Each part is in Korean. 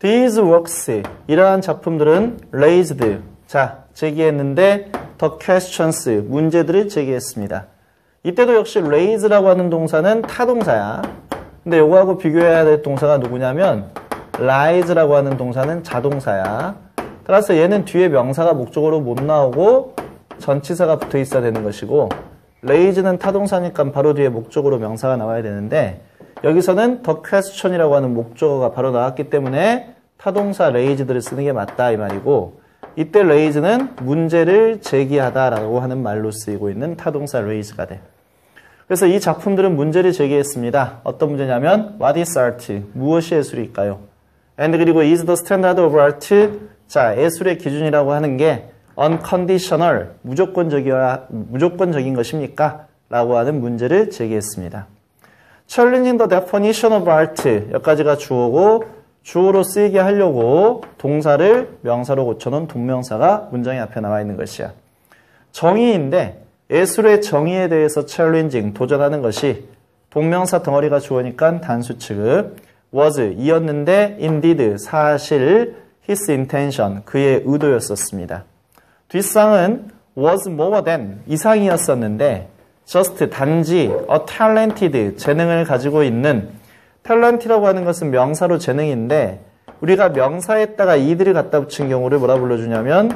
These works, 이러한 작품들은 raised, 자, 제기했는데 the questions, 문제들을 제기했습니다. 이때도 역시 raise라고 하는 동사는 타동사야. 근데 요거하고 비교해야 될 동사가 누구냐면 rise라고 하는 동사는 자동사야. 따라서 얘는 뒤에 명사가 목적어로 못 나오고 전치사가 붙어 있어야 되는 것이고 raise는 타동사니까 바로 뒤에 목적어로 명사가 나와야 되는데 여기서는 the question이라고 하는 목적어가 바로 나왔기 때문에 타동사 raised를 쓰는 게 맞다 이 말이고 이때 raise는 문제를 제기하다라고 하는 말로 쓰이고 있는 타동사 raise가 돼. 그래서 이 작품들은 문제를 제기했습니다. 어떤 문제냐면 What is art? 무엇이 예술일까요? And 그리고 is the standard of art? 자, 예술의 기준이라고 하는 게 unconditional, 무조건적인 것입니까? 라고 하는 문제를 제기했습니다. Challenging the definition of art, 여기까지가 주어고 주어로 쓰이게 하려고 동사를 명사로 고쳐놓은 동명사가 문장의 앞에 나와 있는 것이야. 정의인데 예술의 정의에 대해서 challenging, 도전하는 것이 동명사 덩어리가 주어니까 단수 취급, was, 이었는데 indeed, 사실, his intention, 그의 의도였었습니다. 뒷상은 was more than, 이상이었었는데 just, 단지 a talented, 재능을 가지고 있는 talent이라고 하는 것은 명사로 재능인데 우리가 명사에다가 이들을 갖다 붙인 경우를 뭐라 불러주냐면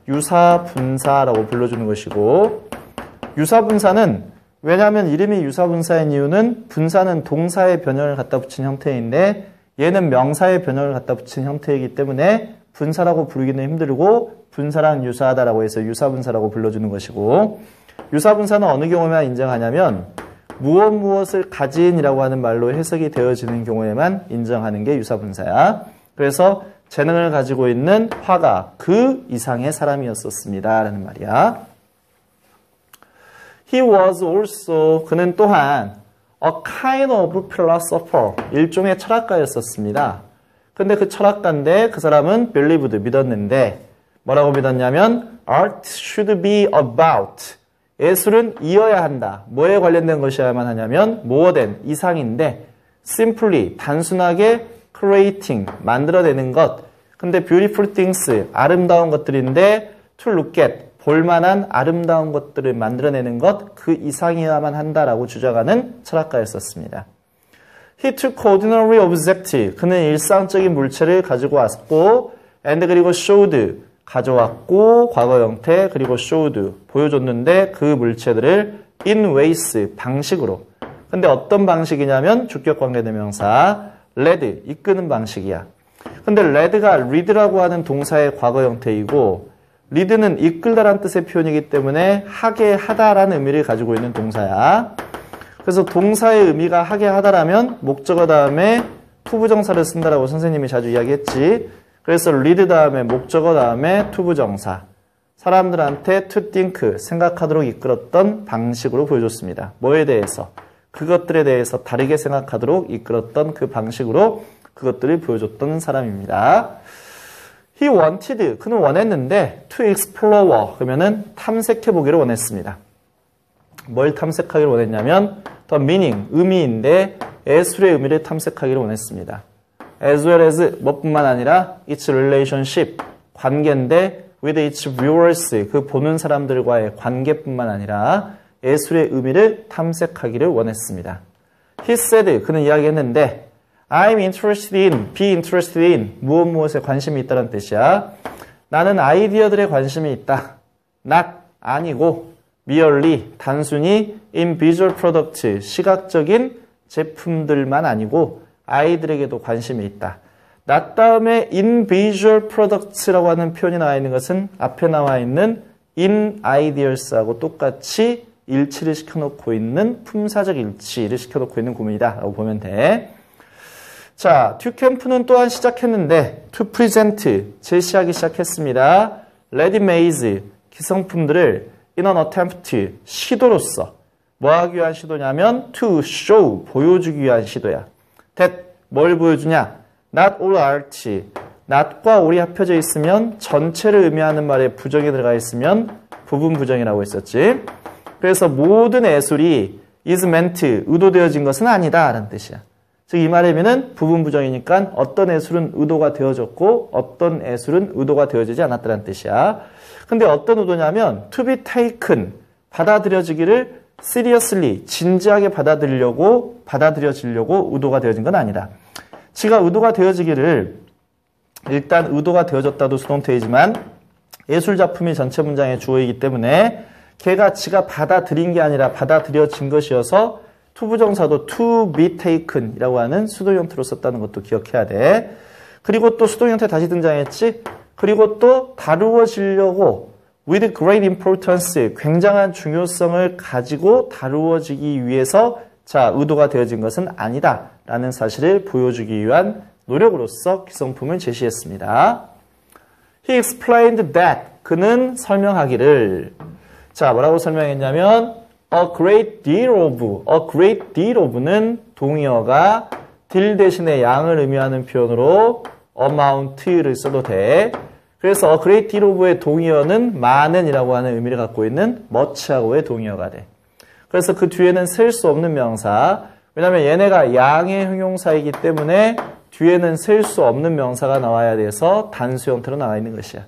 유사분사라고 불러주는 것이고 유사분사는 왜냐하면 이름이 유사분사인 이유는 분사는 동사의 변형을 갖다 붙인 형태인데 얘는 명사의 변형을 갖다 붙인 형태이기 때문에 분사라고 부르기는 힘들고 분사랑 유사하다라고 해서 유사분사라고 불러주는 것이고 유사분사는 어느 경우에만 인정하냐면 무엇을 가진이라고 하는 말로 해석이 되어지는 경우에만 인정하는 게 유사분사야. 그래서 재능을 가지고 있는 화가 그 이상의 사람이었었습니다 라는 말이야. He was also, 그는 또한 a kind of philosopher, 일종의 철학가였었습니다. 근데 그 철학가인데 그 사람은 believed, 믿었는데 뭐라고 믿었냐면 art should be about, 예술은 이어야 한다. 뭐에 관련된 것이어야만 하냐면 more than, 이상인데 simply, 단순하게 creating, 만들어내는 것. 근데 beautiful things, 아름다운 것들인데 to look at, 볼만한 아름다운 것들을 만들어내는 것, 그 이상이어야만 한다라고 주장하는 철학가였었습니다. He took ordinary object, 그는 일상적인 물체를 가지고 왔고 and 그리고 showed, 가져왔고 과거 형태 그리고 showed, 보여줬는데 그 물체들을 in ways, 방식으로. 근데 어떤 방식이냐면 주격관계대명사 led, 이끄는 방식이야. 근데 led가 lead라고 하는 동사의 과거 형태이고 lead는 이끌다라는 뜻의 표현이기 때문에 하게 하다라는 의미를 가지고 있는 동사야. 그래서 동사의 의미가 하게 하다라면 목적어 다음에 투부정사를 쓴다라고 선생님이 자주 이야기했지. 그래서 lead 다음에 목적어 다음에 투부정사. 사람들한테 to think, 생각하도록 이끌었던 방식으로 보여줬습니다. 뭐에 대해서? 그것들에 대해서 다르게 생각하도록 이끌었던 그 방식으로 그것들을 보여줬던 사람입니다. He wanted, 그는 원했는데 to explore, 그러면은 탐색해보기를 원했습니다. 뭘 탐색하기를 원했냐면 the meaning, 의미인데 예술의 의미를 탐색하기를 원했습니다. As well as 뭐뿐만 아니라 its relationship, 관계인데 with its viewers, 그 보는 사람들과의 관계뿐만 아니라 예술의 의미를 탐색하기를 원했습니다. He said, 그는 이야기했는데 I'm interested in, be interested in, 무엇에 관심이 있다는 뜻이야. 나는 아이디어들에 관심이 있다. not, 아니고 merely, 단순히 in visual product, 시각적인 제품들만 아니고 아이들에게도 관심이 있다. not 다음에 in visual products라고 하는 표현이 나와 있는 것은 앞에 나와 있는 in ideas하고 똑같이 일치를 시켜놓고 있는 품사적 일치를 시켜놓고 있는 구문이다 라고 보면 돼. 자, 듀캠프는 또한 시작했는데 to present, 제시하기 시작했습니다. ready-made, 기성품들을 in an attempt, 시도로서 뭐 하기 위한 시도냐면 to show, 보여주기 위한 시도야. that, 뭘 보여주냐? not all art, not과 all이 합혀져 있으면 전체를 의미하는 말에 부정이 들어가 있으면 부분 부정이라고 했었지. 그래서 모든 예술이 is meant, 의도되어진 것은 아니다 라는 뜻이야. 즉 이 말의 의미는 부분 부정이니까 어떤 예술은 의도가 되어졌고 어떤 예술은 의도가 되어지지 않았다는 뜻이야. 근데 어떤 의도냐면 to be taken, 받아들여지기를 seriously, 진지하게 받아들여지려고 의도가 되어진 건 아니다. 지가 의도가 되어지기를 일단 의도가 되어졌다도 수동태이지만 예술작품이 전체 문장의 주어이기 때문에 걔가 지가 받아들인 게 아니라 받아들여진 것이어서 투부정사도 to be taken 이라고 하는 수동 형태로 썼다는 것도 기억해야 돼. 그리고 또 수동 형태 다시 등장했지. 그리고 또 다루어지려고 with great importance, 굉장한 중요성을 가지고 다루어지기 위해서 자, 의도가 되어진 것은 아니다 라는 사실을 보여주기 위한 노력으로서 기성품을 제시했습니다. He explained that, 그는 설명하기를 자, 뭐라고 설명했냐면 a great deal of는 동의어가 deal 대신에 양을 의미하는 표현으로 amount를 써도 돼. 그래서 a great deal of의 동의어는 많은이라고 하는 의미를 갖고 있는 much하고의 동의어가 돼. 그래서 그 뒤에는 셀 수 없는 명사, 왜냐하면 얘네가 양의 형용사이기 때문에 뒤에는 셀 수 없는 명사가 나와야 돼서 단수 형태로 나와 있는 것이야.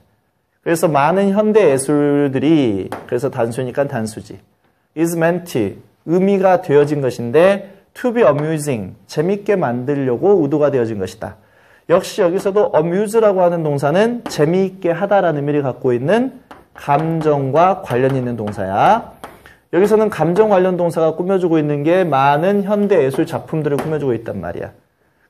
그래서 많은 현대 예술들이 그래서 단수니까 단수지. is meant, 의미가 되어진 것인데 to be amusing, 재밌게 만들려고 의도가 되어진 것이다. 역시 여기서도 amuse라고 하는 동사는 재미있게 하다라는 의미를 갖고 있는 감정과 관련 있는 동사야. 여기서는 감정 관련 동사가 꾸며주고 있는 게 많은 현대 예술 작품들을 꾸며주고 있단 말이야.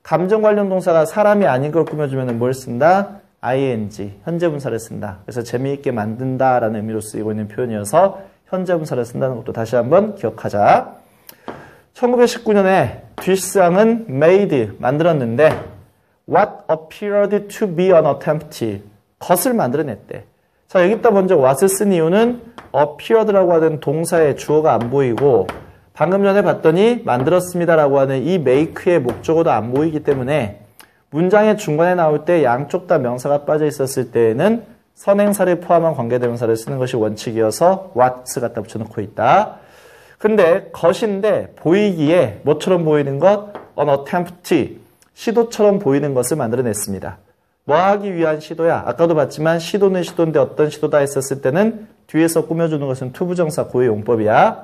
감정 관련 동사가 사람이 아닌 걸 꾸며주면 뭘 쓴다? ing, 현재 분사를 쓴다. 그래서 재미있게 만든다라는 의미로 쓰이고 있는 표현이어서 현재 분사를 쓴다는 것도 다시 한번 기억하자. 1919년에 뒷상은 made, 만들었는데 what appeared to be an attempt, 것을 만들어냈대. 자, 여기다 먼저 what을 쓴 이유는 appeared라고 하는 동사의 주어가 안 보이고 방금 전에 봤더니 만들었습니다라고 하는 이 make의 목적어도 안 보이기 때문에 문장의 중간에 나올 때 양쪽 다 명사가 빠져 있었을 때에는 선행사를 포함한 관계대명사를 쓰는 것이 원칙이어서 what's 갖다 붙여놓고 있다. 근데 것인데 보이기에 뭐처럼 보이는 것? an attempt, 시도처럼 보이는 것을 만들어냈습니다. 뭐 하기 위한 시도야? 아까도 봤지만 시도는 시도인데 어떤 시도다 했었을 때는 뒤에서 꾸며주는 것은 투부정사 고유 용법이야.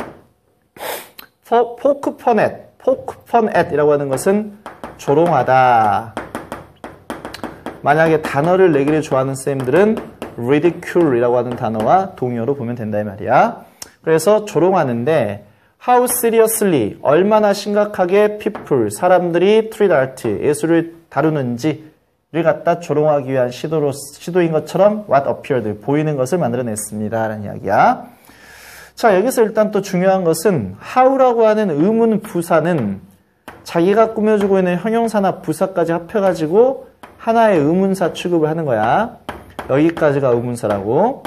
poke fun at 이라고 하는 것은 조롱하다. 만약에 단어를 내기를 좋아하는 쌤들은 ridicule이라고 하는 단어와 동의어로 보면 된다 이 말이야. 그래서 조롱하는데 how seriously, 얼마나 심각하게 people, 사람들이 treat art, 예술을 다루는지를 갖다 조롱하기 위한 시도인 것처럼 what appeared, 보이는 것을 만들어냈습니다 라는 이야기야. 자, 여기서 일단 또 중요한 것은 how라고 하는 의문 부사는 자기가 꾸며주고 있는 형용사나 부사까지 합해가지고 하나의 의문사 취급을 하는 거야. 여기까지가 의문사라고.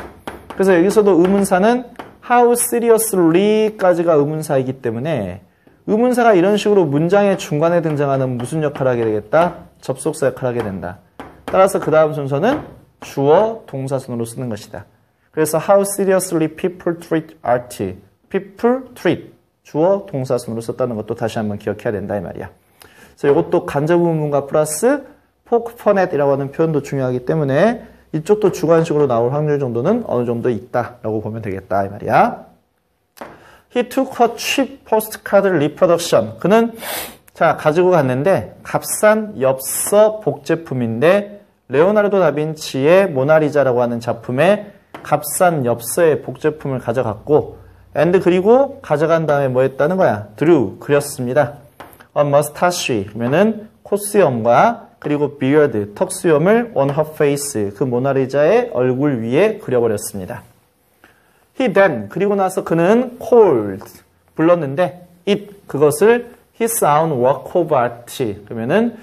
그래서 여기서도 의문사는 how seriously까지가 의문사이기 때문에 의문사가 이런 식으로 문장의 중간에 등장하는 무슨 역할을 하게 되겠다? 접속사 역할을 하게 된다. 따라서 그 다음 순서는 주어 동사순으로 쓰는 것이다. 그래서 how seriously people treat art. people treat. 주어 동사순으로 썼다는 것도 다시 한번 기억해야 된다 이 말이야. 그래서 이것도 간접 의문과 플러스 poke fun at 이라고 하는 표현도 중요하기 때문에 이쪽도 주관식으로 나올 확률 정도는 어느 정도 있다라고 보면 되겠다 이 말이야. He took a cheap postcard reproduction. 그는 자 가지고 갔는데 값싼 엽서 복제품인데 레오나르도 다빈치의 모나리자라고 하는 작품의 값싼 엽서의 복제품을 가져갔고 and 그리고 가져간 다음에 뭐 했다는 거야? drew, 그렸습니다. a mustache, 그러면은 콧수염과 그리고 beard, 턱수염을 on her face, 그 모나리자의 얼굴 위에 그려버렸습니다. He then, 그리고 나서 그는 called, 불렀는데 it, 그것을 his own work of art, 그러면은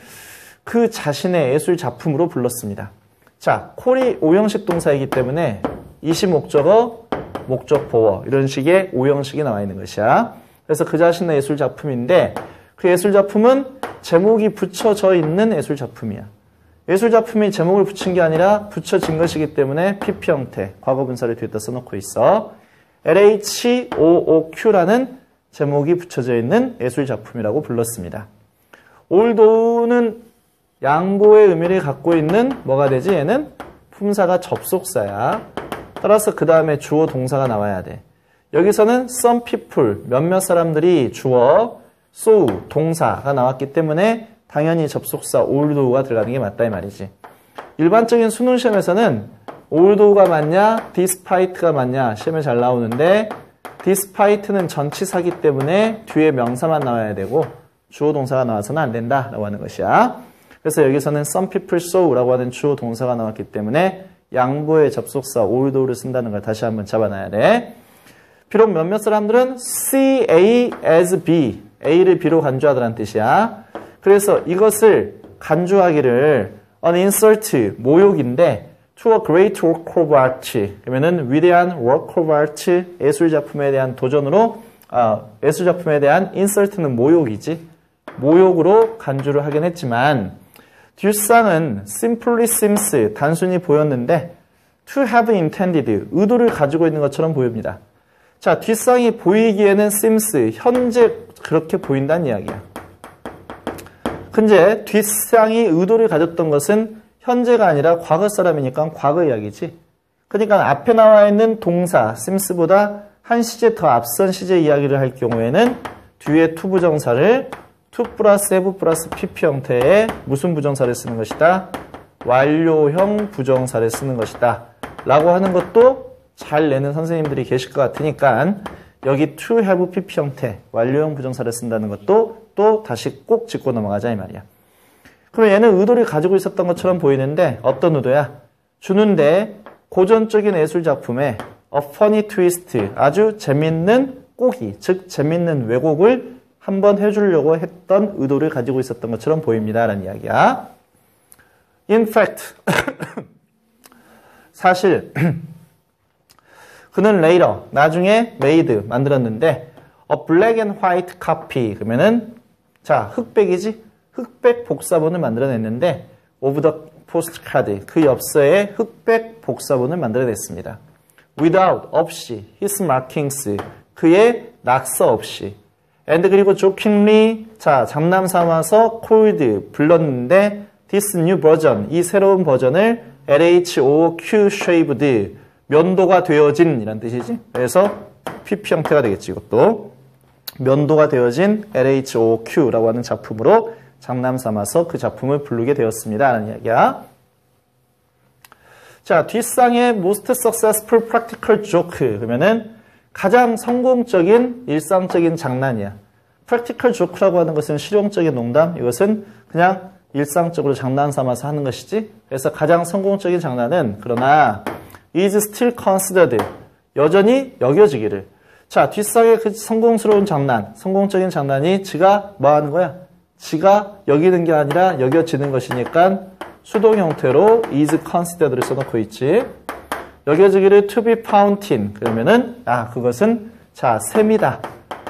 그 자신의 예술 작품으로 불렀습니다. 자, call이 오형식 동사이기 때문에 이시 목적어, 목적 보어 이런 식의 오형식이 나와 있는 것이야. 그래서 그 자신의 예술 작품인데 그 예술 작품은 제목이 붙여져 있는 예술 작품이야. 예술 작품이 제목을 붙인 게 아니라 붙여진 것이기 때문에 PP 형태, 과거 분사를 뒤에다 써놓고 있어. LHOOQ라는 제목이 붙여져 있는 예술 작품이라고 불렀습니다. although는 양보의 의미를 갖고 있는 뭐가 되지? 얘는 품사가 접속사야. 따라서 그 다음에 주어 동사가 나와야 돼. 여기서는 some people, 몇몇 사람들이 주어, so, 동사가 나왔기 때문에 당연히 접속사 although가 들어가는 게 맞다 이 말이지. 일반적인 수능 시험에서는 although가 맞냐, despite가 맞냐 시험에 잘 나오는데 despite는 전치사기 때문에 뒤에 명사만 나와야 되고 주어 동사가 나와서는 안 된다라고 하는 것이야. 그래서 여기서는 some people so라고 하는 주어 동사가 나왔기 때문에 양보의 접속사 although를 쓴다는 걸 다시 한번 잡아놔야 돼. 비록 몇몇 사람들은 see A as B, A를 B로 간주하더란 뜻이야. 그래서 이것을 간주하기를 an insult, 모욕인데 to a great work of art, 그러면은 위대한 work of art, 예술작품에 대한 도전으로, 예술작품에 대한 insult는 모욕이지. 모욕으로 간주를 하긴 했지만 뒷상은 simply seems, 단순히 보였는데 to have intended, 의도를 가지고 있는 것처럼 보입니다. 자, 뒷상이 보이기에는 seems, 현재 그렇게 보인다는 이야기야. 근데 뒷상이 의도를 가졌던 것은 현재가 아니라 과거 사람이니까 과거 이야기지. 그러니까 앞에 나와 있는 동사 seems보다 한 시제 더 앞선 시제 이야기를 할 경우에는 뒤에 to 부정사를 to 플러스 have 플러스 pp 형태의 무슨 부정사를 쓰는 것이다? 완료형 부정사를 쓰는 것이다. 라고 하는 것도 잘 내는 선생님들이 계실 것 같으니까 여기 to have pp 형태 완료형 부정사를 쓴다는 것도 또 다시 꼭 짚고 넘어가자 이 말이야. 그럼 얘는 의도를 가지고 있었던 것처럼 보이는데 어떤 의도야? 주는데 고전적인 예술작품에 a funny twist, 아주 재밌는 꼬기, 즉 재밌는 왜곡을 한번 해주려고 했던 의도를 가지고 있었던 것처럼 보입니다 라는 이야기야. In fact, 사실 그는 later, 나중에 made, 만들었는데 a black and white copy, 그러면은 자, 흑백이지? 흑백 복사본을 만들어냈는데 of the postcard, 그 엽서에 흑백 복사본을 만들어냈습니다. without, 없이, his markings, 그의 낙서 없이, and 그리고 jokingly, 자, 장남 삼아서 called, 불렀는데 this new version, 이 새로운 버전을 LHOQ shaved, 면도가 되어진 이란 뜻이지. 그래서 PP 형태가 되겠지. 이것도 면도가 되어진 LHOQ라고 하는 작품으로 장남 삼아서 그 작품을 부르게 되었습니다 라는 이야기야. 자, 뒷상의 most successful practical joke, 그러면은 가장 성공적인 일상적인 장난이야. practical joke라고 하는 것은 실용적인 농담, 이것은 그냥 일상적으로 장난 삼아서 하는 것이지. 그래서 가장 성공적인 장난은 그러나 is still considered, 여전히 여겨지기를. 자, 뒷상의 그 성공스러운 장난, 성공적인 장난이 지가 뭐 하는 거야? 지가 여기는 게 아니라 여겨지는 것이니까 수동 형태로 is considered를 써놓고 있지. 여겨지기를 to be found in, 그러면은 그것은 자, 셈이다.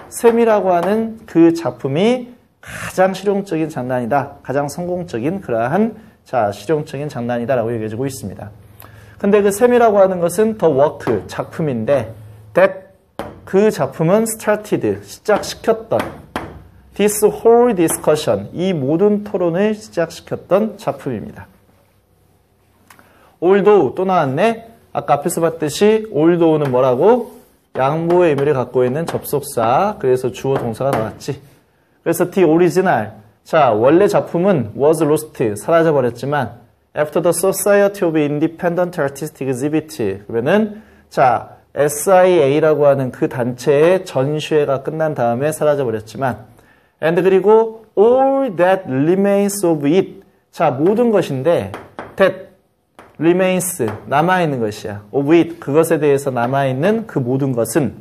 셈이라고 하는 그 작품이 가장 실용적인 장난이다. 가장 성공적인 그러한 자, 실용적인 장난이다라고 얘기해주고 있습니다. 근데 그 셈이라고 하는 것은 the work, 작품인데 that, 그 작품은 started, 시작시켰던 this whole discussion, 이 모든 토론을 시작시켰던 작품입니다. although, 또 나왔네. 아까 앞에서 봤듯이 although는 뭐라고? 양보의 의미를 갖고 있는 접속사, 그래서 주어 동사가 나왔지. 그래서 the original, 자, 원래 작품은 was lost, 사라져버렸지만 after the Society of Independent Artistic Exhibit, 그러면은 자, SIA라고 하는 그 단체의 전시회가 끝난 다음에 사라져버렸지만 and 그리고 all that remains of it, 자, 모든 것인데 that remains, 남아있는 것이야. of it, 그것에 대해서 남아있는 그 모든 것은,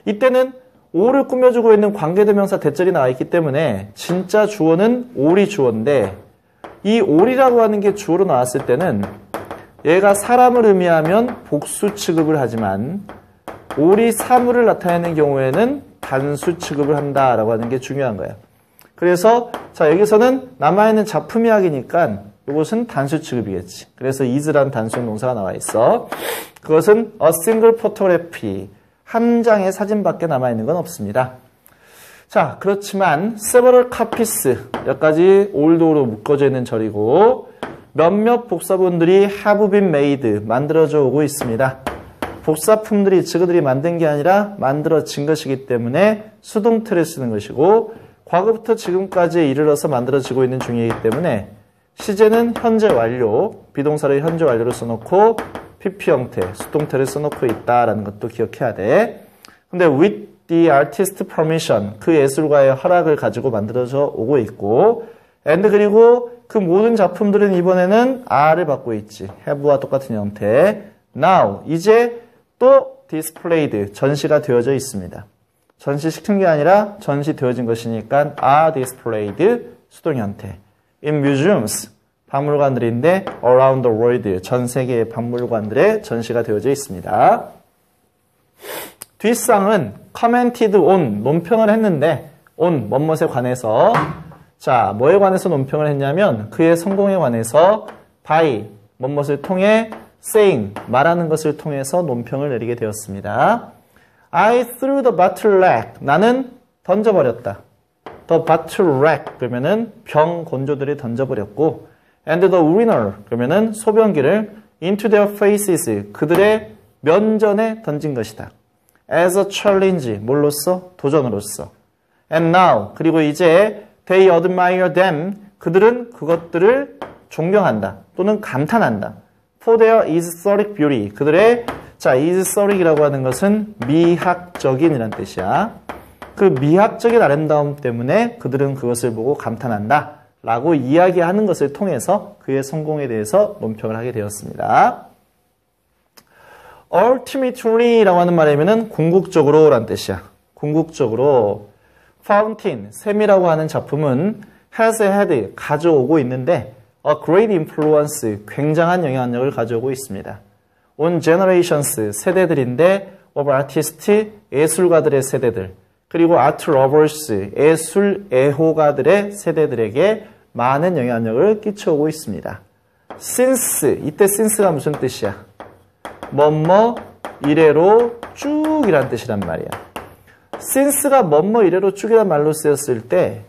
이때는 all을 꾸며주고 있는 관계대명사 대절이 나와있기 때문에 진짜 주어는 all이 주어인데 이 all이라고 하는 게 주어로 나왔을 때는 얘가 사람을 의미하면 복수 취급을 하지만 all이 사물을 나타내는 경우에는 단수 취급을 한다라고 하는 게 중요한 거야. 그래서 자, 여기서는 남아있는 작품 이야기니까 이것은 단수 취급이겠지. 그래서 is라는 단수형 동사가 나와 있어. 그것은 a single photograph, 한 장의 사진밖에 남아있는 건 없습니다. 자, 그렇지만 several copies 여기까지 old로 묶어져 있는 절이고 몇몇 복사본들이 have been made 만들어져 오고 있습니다. 복사품들이 그들이 만든 게 아니라 만들어진 것이기 때문에 수동태를 쓰는 것이고 과거부터 지금까지에 이르러서 만들어지고 있는 중이기 때문에 시제는 현재 완료, 비동사를 현재 완료로 써놓고 PP 형태, 수동태를 써놓고 있다라는 것도 기억해야 돼. 근데 with the artist permission, 그 예술가의 허락을 가지고 만들어져 오고 있고 and 그리고 그 모든 작품들은 이번에는 R을 받고 있지. have와 똑같은 형태. now, 이제 또 displayed, 전시가 되어져 있습니다. 전시시킨 게 아니라 전시되어진 것이니까 are displayed, 수동 형태. in museums, 박물관들인데 around the world, 전 세계의 박물관들에 전시가 되어져 있습니다. 뒷상은 commented on, 논평을 했는데 on, 뭐뭇에 관해서 자, 뭐에 관해서 논평을 했냐면 그의 성공에 관해서 by, 뭐뭇을 통해 saying, 말하는 것을 통해서 논평을 내리게 되었습니다. I threw the bottle rack, 나는 던져버렸다. The bottle rack, 그러면은 병 건조들이 던져버렸고 and the urinal, 그러면은 소변기를 into their faces, 그들의 면전에 던진 것이다. As a challenge, 뭘로써? 도전으로써. And now, 그리고 이제 they admire them, 그들은 그것들을 존경한다 또는 감탄한다. For their aesthetic beauty, 그들의 자, aesthetic이라고 하는 것은 미학적인이란 뜻이야. 그 미학적인 아름다움 때문에 그들은 그것을 보고 감탄한다 라고 이야기하는 것을 통해서 그의 성공에 대해서 논평을 하게 되었습니다. ultimately라고 하는 말이면은 궁극적으로 라는 뜻이야. 궁극적으로. Fountain, 샘이라고 하는 작품은 has had, 가져오고 있는데 a great influence, 굉장한 영향력을 가져오고 있습니다. on generations, 세대들인데 of artists, 예술가들의 세대들, 그리고 art lovers, 예술 애호가들의 세대들에게 많은 영향력을 끼쳐오고 있습니다. since, 이때 since가 무슨 뜻이야? 뭐뭐 이래로 쭉이란 뜻이란 말이야. since가 뭐뭐 이래로 쭉이란 말로 쓰였을 때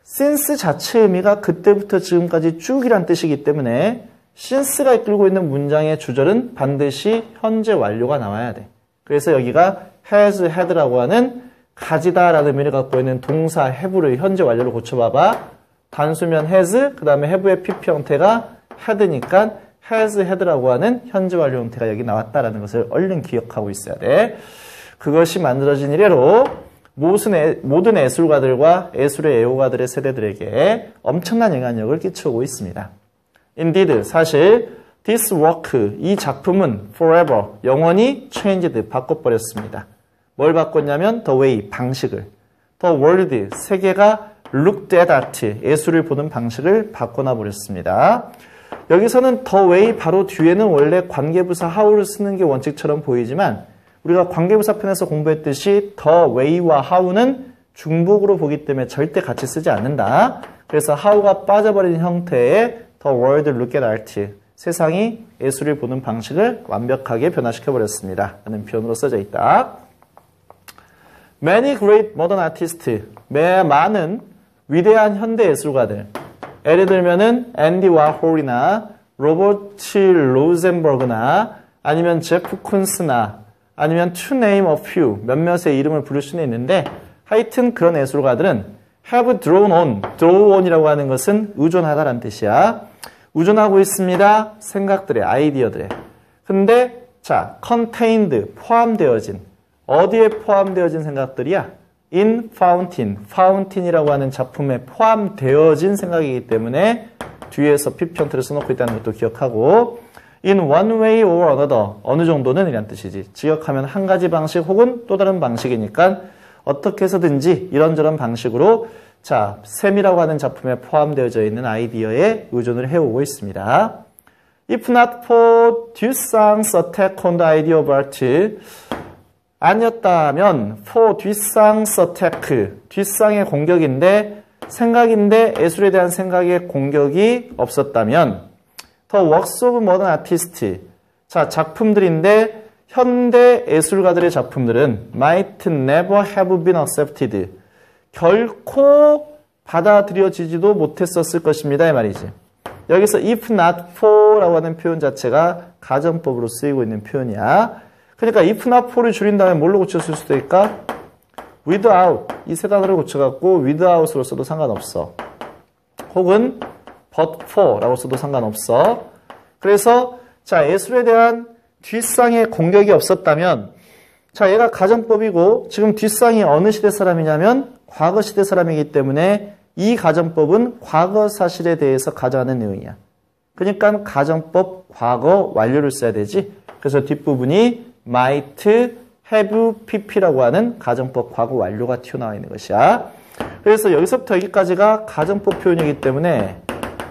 since 자체 의미가 그때부터 지금까지 쭉이란 뜻이기 때문에 since가 이끌고 있는 문장의 주절은 반드시 현재 완료가 나와야 돼. 그래서 여기가 has had라고 하는 가지다 라는 의미를 갖고 있는 동사 have를 현재 완료로 고쳐봐봐. 단수면 has, 그 다음에 have의 PP 형태가 had니까 has had라고 하는 현재 완료 형태가 여기 나왔다라는 것을 얼른 기억하고 있어야 돼. 그것이 만들어진 이래로 모든 예술가들과 예술의 애호가들의 세대들에게 엄청난 영향력을 끼쳐오고 있습니다. Indeed, 사실 this work, 이 작품은 forever, 영원히 changed, 바꿔버렸습니다. 뭘 바꿨냐면 the way, 방식을. the world, 세계가 looked at art, 예술을 보는 방식을 바꿔놔버렸습니다. 여기서는 the way 바로 뒤에는 원래 관계부사 how를 쓰는 게 원칙처럼 보이지만 우리가 관계부사 편에서 공부했듯이 the way와 how는 중복으로 보기 때문에 절대 같이 쓰지 않는다. 그래서 how가 빠져버린 형태의 the world look at art, 세상이 예술을 보는 방식을 완벽하게 변화시켜버렸습니다. 라는 표현으로 써져 있다. Many great modern artists, 많은 위대한 현대 예술가들, 예를 들면은 앤디 와홀이나 로버트 로젠버그나 아니면 제프 쿤스나 아니면 to name a few, 몇몇의 이름을 부를 수는 있는데 하여튼 그런 예술가들은 have drawn on, draw on이라고 하는 것은 의존하다라는 뜻이야. 의존하고 있습니다. 생각들의, 아이디어들의. 근데 자, contained, 포함되어진, 어디에 포함되어진 생각들이야? in fountain, fountain이라고 하는 작품에 포함되어진 생각이기 때문에 뒤에서 PP 형태를 써놓고 있다는 것도 기억하고 in one way or another, 어느 정도는 이란 뜻이지. 지역하면 한 가지 방식 혹은 또 다른 방식이니까 어떻게 해서든지 이런저런 방식으로 자, 샘이라고 하는 작품에 포함되어져 있는 아이디어에 의존을 해오고 있습니다. If not for 뒷상's attack on the idea of art, 아니었다면 for 뒷상's attack, 뒷상의 공격인데 생각인데 예술에 대한 생각의 공격이 없었다면 the works of modern artists, 자, 작품들인데 현대 예술가들의 작품들은 might never have been accepted, 결코 받아들여지지도 못했었을 것입니다. 이 말이지. 여기서 if not for라고 하는 표현 자체가 가정법으로 쓰이고 있는 표현이야. 그러니까 if not for를 줄인 다음에 뭘로 고쳤을 수도 있을까? without 이 세 단어를 고쳐갖고 without으로 써도 상관없어. 혹은 but for라고 써도 상관없어. 그래서 자 예술에 대한 뒷상의 공격이 없었다면 자 얘가 가정법이고 지금 뒷상이 어느 시대 사람이냐면 과거 시대 사람이기 때문에 이 가정법은 과거 사실에 대해서 가정하는 내용이야. 그러니까 가정법 과거 완료를 써야 되지. 그래서 뒷부분이 might have pp라고 하는 가정법 과거 완료가 튀어나와 있는 것이야. 그래서 여기서부터 여기까지가 가정법 표현이기 때문에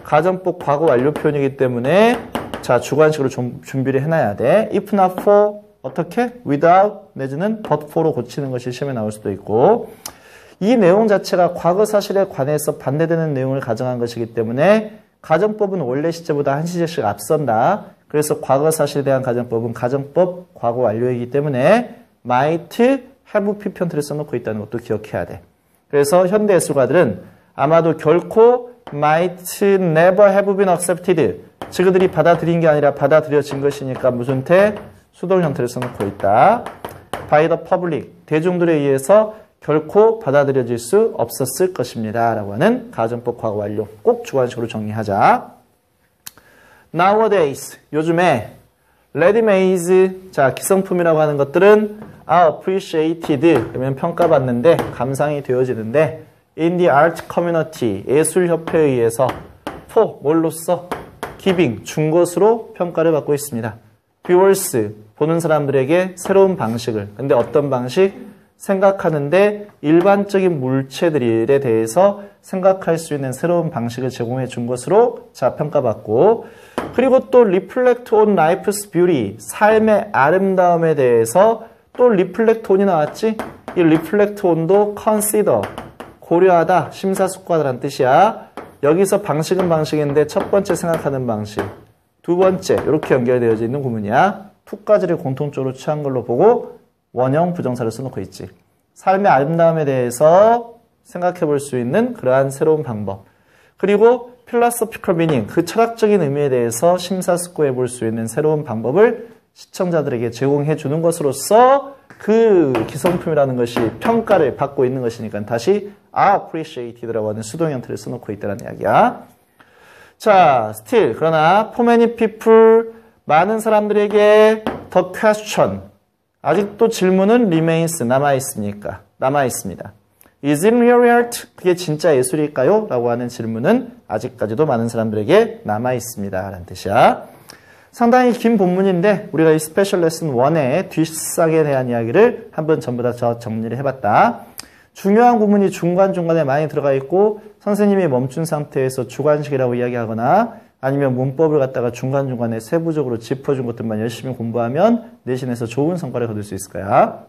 가정법 과거 완료 표현이기 때문에 자 주관식으로 좀 준비를 해놔야 돼. if not for 어떻게? without 내지는 but for로 고치는 것이 시험에 나올 수도 있고 이 내용 자체가 과거 사실에 관해서 반대되는 내용을 가정한 것이기 때문에 가정법은 원래 시제보다 한 시제씩 앞선다. 그래서 과거 사실에 대한 가정법은 가정법 과거 완료이기 때문에 might have pp 형태를 써놓고 있다는 것도 기억해야 돼. 그래서 현대 예술가들은 아마도 결코 might never have been accepted 그들이 받아들인 게 아니라 받아들여진 것이니까 무슨 태? 수동 형태를 써놓고 있다. by the public 대중들에 의해서 결코 받아들여질 수 없었을 것입니다. 라고 하는 가정법 과거 완료 꼭 주관식으로 정리하자. Nowadays 요즘에 ready-made 자 기성품이라고 하는 것들은 are appreciated 그러면 평가받는데 감상이 되어지는데 in the art community 예술협회에 의해서 for 뭘로써 giving 준 것으로 평가를 받고 있습니다. viewers 보는 사람들에게 새로운 방식을 근데 어떤 방식? 생각하는데 일반적인 물체들에 대해서 생각할 수 있는 새로운 방식을 제공해 준 것으로 자 평가받고 그리고 또 reflect on life's beauty 삶의 아름다움에 대해서 또 reflect on이 나왔지? 이 reflect on도 consider 고려하다 심사숙고하다라는 뜻이야. 여기서 방식은 방식인데 첫 번째 생각하는 방식 두 번째 이렇게 연결되어져 있는 구문이야. 두 가지를 공통적으로 취한 걸로 보고 원형 부정사를 써놓고 있지. 삶의 아름다움에 대해서 생각해 볼 수 있는 그러한 새로운 방법. 그리고 philosophical meaning, 그 철학적인 의미에 대해서 심사숙고해 볼 수 있는 새로운 방법을 시청자들에게 제공해 주는 것으로서 그 기성품이라는 것이 평가를 받고 있는 것이니까 다시 are appreciated라고 하는 수동 형태를 써놓고 있다는 이야기야. 자, still 그러나 for many people 많은 사람들에게 the question 아직도 질문은 remains 남아있습니까? 남아있습니다. Is it really art? 그게 진짜 예술일까요? 라고 하는 질문은 아직까지도 많은 사람들에게 남아있습니다. 라는 뜻이야. 상당히 긴 본문인데 우리가 이 스페셜 레슨 1의 뒷상에 대한 이야기를 한번 전부 다 정리를 해봤다. 중요한 구문이 중간중간에 많이 들어가 있고 선생님이 멈춘 상태에서 주관식이라고 이야기하거나 아니면 문법을 갖다가 중간중간에 세부적으로 짚어준 것들만 열심히 공부하면 내신에서 좋은 성과를 거둘 수 있을 거야.